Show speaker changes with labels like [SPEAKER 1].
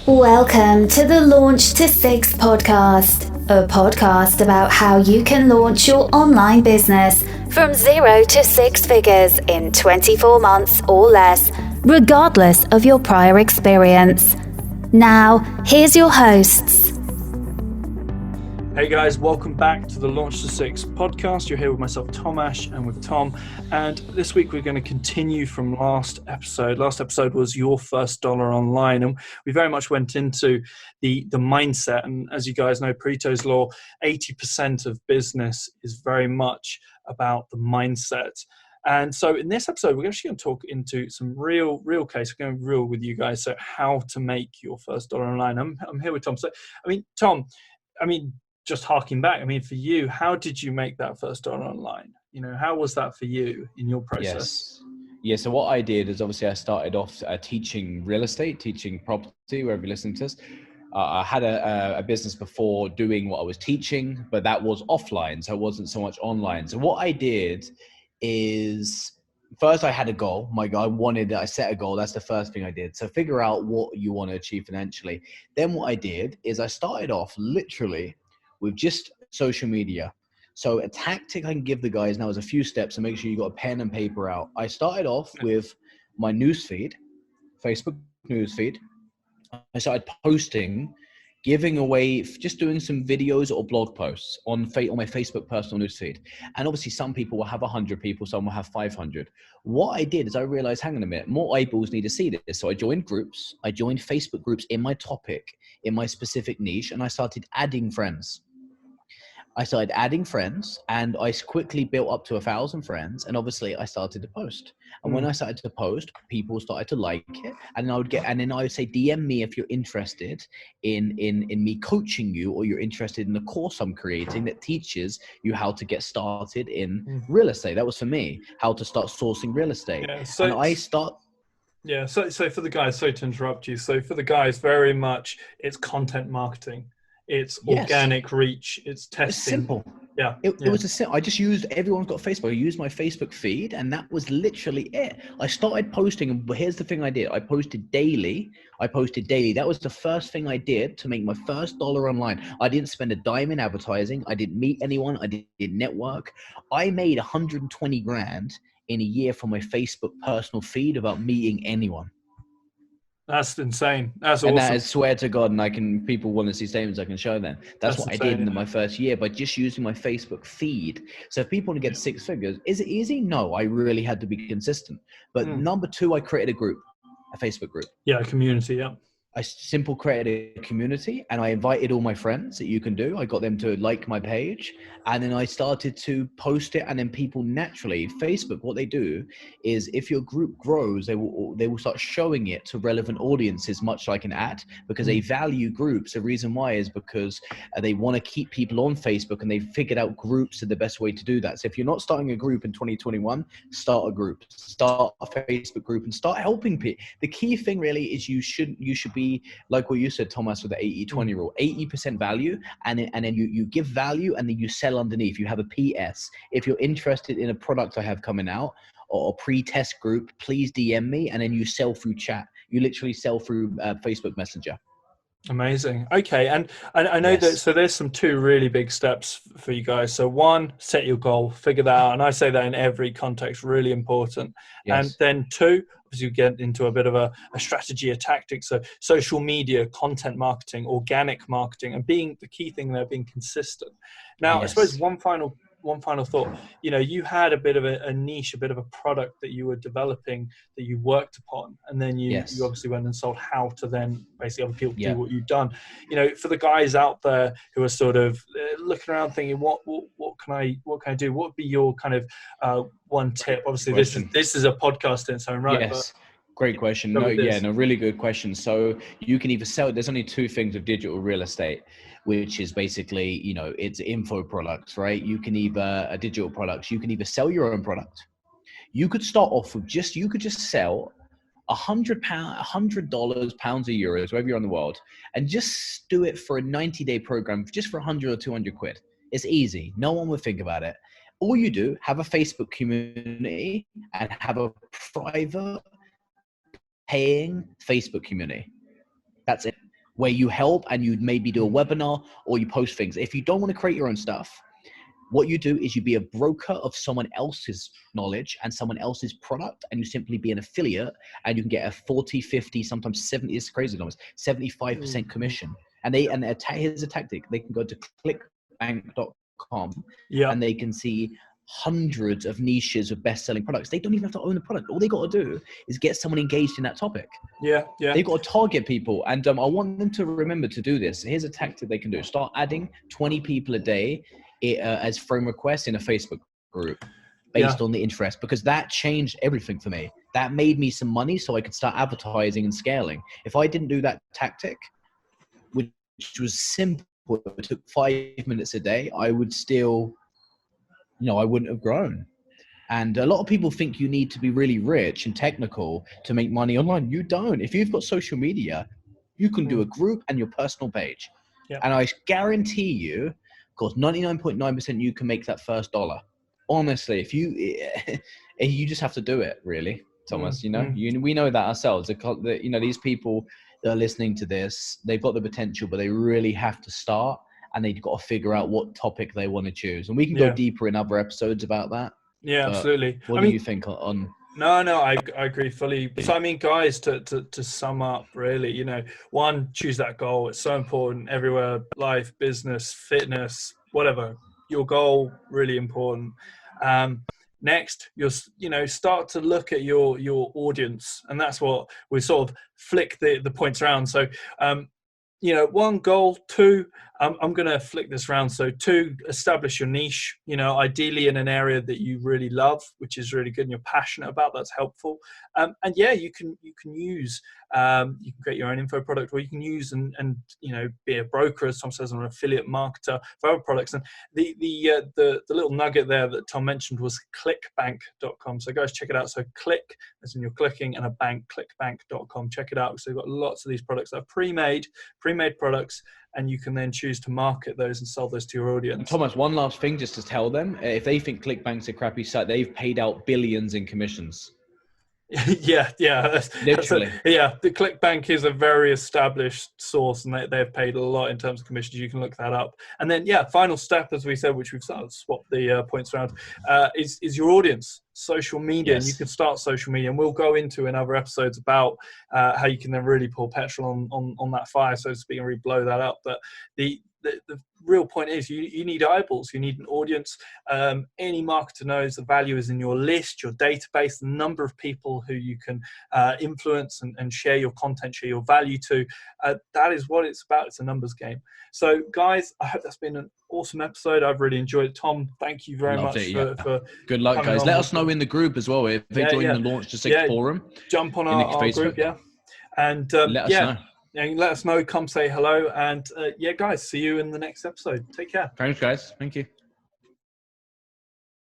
[SPEAKER 1] Welcome to the Launch to Six podcast, a podcast about how you can launch your online business from 0 to 6 figures in 24 months or less, regardless of your prior experience. Now, here's your hosts.
[SPEAKER 2] Hey guys, welcome back to the Launch to Six podcast. You're here with myself, Tom Ash, and with Tom. And this week we're going to continue from last episode. Last episode was your first dollar online, and we very much went into the mindset. And as you guys know, Pareto's Law, 80% of business is very much about the mindset. And so in this episode, we're actually going to talk into some real case. We're going to be real with you guys. So how to make your first dollar online. I'm here with Tom. So, Tom, just harking back, for you, how did you make that first dollar online? How was that for you in your process?
[SPEAKER 3] Yeah. So what I did is obviously I started off teaching real estate, teaching property, wherever you're listening to this. I had a business before doing what I was teaching, but that was offline. So it wasn't so much online. So what I did is first I had a goal. I set a goal. That's the first thing I did. So figure out what you want to achieve financially. Then what I did is I started off literally with just social media. So a tactic I can give the guys now is a few steps, and make sure you got a pen and paper out. I started off with my newsfeed, Facebook newsfeed. I started posting, giving away, just doing some videos or blog posts on my Facebook personal newsfeed. And obviously some people will have 100 people, some will have 500. What I did is I realized, hang on a minute, more eyeballs need to see this. So I joined groups. I joined Facebook groups in my topic, in my specific niche, and I started adding friends. And I quickly built up to 1,000 friends. And obviously I started to post. And when I started to post, people started to like it. And then I would say, DM me if you're interested in me coaching you, or you're interested in the course I'm creating that teaches you how to get started in real estate. That was for me, how to start sourcing real estate. So
[SPEAKER 2] for the guys, sorry to interrupt you. So for the guys, very much it's content marketing. It's organic reach. It's testing.
[SPEAKER 3] It's simple. It was I just used, everyone's got Facebook. I used my Facebook feed, and that was literally it. I started posting, and here's the thing I did. I posted daily. That was the first thing I did to make my first dollar online. I didn't spend a dime in advertising. I didn't meet anyone. I didn't network. I made 120 grand in a year from my Facebook personal feed without meeting anyone.
[SPEAKER 2] That's insane. That's awesome.
[SPEAKER 3] And that is, swear to God, and people want to see statements, I can show them. That's what insane. I did in my first year by just using my Facebook feed. So if people want to get 6 figures, is it easy? No, I really had to be consistent. But number 2, I created a Facebook group.
[SPEAKER 2] Yeah, a community, yeah.
[SPEAKER 3] I created a community, and I invited all my friends that you can do. I got them to like my page, and then I started to post it. And then people naturally, Facebook, what they do is if your group grows, they will start showing it to relevant audiences, much like an ad, because they value groups. The reason why is because they want to keep people on Facebook, and they figured out groups are the best way to do that. So if you're not starting a group in 2021, start a group, start a Facebook group, and start helping people. The key thing really is you should be like what you said, Thomas, with the 80-20 rule. 80% value, and then you give value, and then you sell underneath. You have a PS. If you're interested in a product I have coming out, or a pre-test group, please DM me, and then you sell through chat. You literally sell through Facebook Messenger.
[SPEAKER 2] Amazing. Okay. And I know that, so there's some 2 really big steps for you guys. So 1, set your goal, figure that out. And I say that in every context, really important.
[SPEAKER 3] Yes.
[SPEAKER 2] And then 2, as you get into a bit of a strategy, a tactic. So social media, content marketing, organic marketing, and being the key thing there, being consistent. Now, I suppose one final thought, you had a bit of a niche, a bit of a product that you were developing that you worked upon, and then you obviously went and sold how to then basically other people do what you've done. For the guys out there who are sort of looking around thinking, what can I do? What would be your kind of one tip? Obviously this is a podcast in its own right.
[SPEAKER 3] Yes. Great question. Really good question. So you can either sell, there's only 2 things with digital real estate, which is basically, it's info products, right? You can either, digital products, you can either sell your own product. You could start off with you could just sell £100, $100, pounds or euros, wherever you're in the world, and just do it for a 90-day program, just for 100 or 200 quid. It's easy. No one would think about it. All you do, have a Facebook community and have a private paying Facebook community. That's it. where you help and you maybe do a webinar or you post things. If you don't want to create your own stuff, what you do is you be a broker of someone else's knowledge and someone else's product, and you simply be an affiliate, and you can get a 40, 50, sometimes 70, it's crazy numbers, 75% commission. And here's a tactic. They can go to clickbank.com and they can see hundreds of niches of best-selling products. They don't even have to own the product. All they got to do is get someone engaged in that topic. They've got to target people, and I want them to remember to do this. Here's a tactic they can do. Start adding 20 people a day as friend requests in a Facebook group based on the interest, because that changed everything for me. That made me some money so I could start advertising and scaling. If I didn't do that tactic, which was simple, it took 5 minutes a day, I would still, I wouldn't have grown. And a lot of people think you need to be really rich and technical to make money online. You don't. If you've got social media, you can do a group and your personal page. And I guarantee you, of course, 99.9% you can make that first dollar. Honestly, if you just have to do it, really, Thomas. We know that ourselves. These people that are listening to this, they've got the potential, but they really have to start, and they've got to figure out what topic they want to choose. And we can go deeper in other episodes about that.
[SPEAKER 2] Yeah, absolutely.
[SPEAKER 3] What do you think on?
[SPEAKER 2] No, I agree fully. So I mean, guys, to sum up, really, one, choose that goal. It's so important everywhere: life, business, fitness, whatever. Your goal, really important. Next, you'll start to look at your audience, and that's what we sort of flick the points around. So, one goal. Two, I'm going to flick this around. So 2, establish your niche, ideally in an area that you really love, which is really good and you're passionate about. That's helpful. And you can use, you can create your own info product, or you can use and be a broker, as Tom says, or an affiliate marketer for other products. And the little nugget there that Tom mentioned was clickbank.com. So guys, check it out. So click, as in you're clicking, and a bank, clickbank.com. Check it out. So you've got lots of these products that are pre-made products, and you can then choose to market those and sell those to your audience.
[SPEAKER 3] And Thomas, one last thing just to tell them, if they think ClickBank's a crappy site, they've paid out billions in commissions.
[SPEAKER 2] Yeah.
[SPEAKER 3] Literally.
[SPEAKER 2] The ClickBank is a very established source, and they've paid a lot in terms of commissions. You can look that up. And then, final step, as we said, which we've sort of swapped the points around, is your audience. Social media.
[SPEAKER 3] Yes.
[SPEAKER 2] And you can start social media, and we'll go into in other episodes about how you can then really pour petrol on that fire, so to speak, and really blow that up. But the real point is you need eyeballs, you need an audience. Any marketer knows the value is in your list, your database, the number of people who you can influence and share your content, share your value to. That is what it's about. It's a numbers game. So guys, I hope that's been an awesome episode. I've really enjoyed it. Tom, thank you very much for
[SPEAKER 3] good luck, guys. Let us know in the group as well if they join the Launch to Six forum.
[SPEAKER 2] Jump on our group, and let us know. Let us know. Come say hello, and guys, see you in the next episode. Take care.
[SPEAKER 3] Thanks, guys. Thank you.